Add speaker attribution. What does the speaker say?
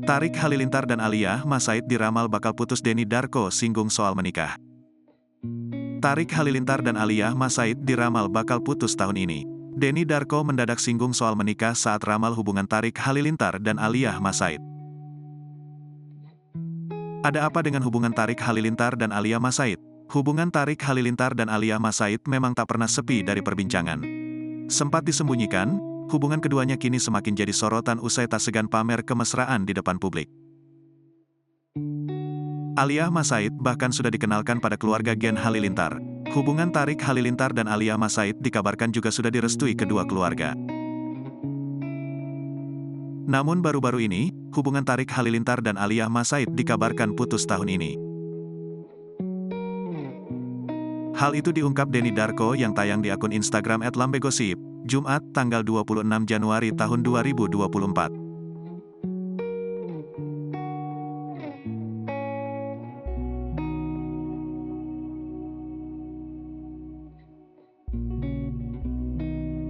Speaker 1: Tarik Halilintar dan Alia Mas Said diramal bakal putus. Denny Darko singgung soal menikah. Tarik Halilintar dan Alia Mas Said diramal bakal putus tahun ini. Denny Darko mendadak singgung soal menikah saat ramal hubungan Tarik Halilintar dan Alia Mas Said. Ada apa dengan hubungan Tarik Halilintar dan Alia Mas Said? Hubungan Tarik Halilintar dan Alia Mas Said memang tak pernah sepi dari perbincangan. Sempat disembunyikan, hubungan keduanya kini semakin jadi sorotan usai tak segan pamer kemesraan di depan publik. Alia Mas Said bahkan sudah dikenalkan pada keluarga Gen Halilintar. Hubungan Tarik Halilintar dan Alia Mas Said dikabarkan juga sudah direstui kedua keluarga. Namun baru-baru ini, hubungan Tarik Halilintar dan Alia Mas Said dikabarkan putus tahun ini. Hal itu diungkap Denny Darko yang tayang di akun Instagram @lambegosip, Jumat, tanggal 26 Januari tahun 2024.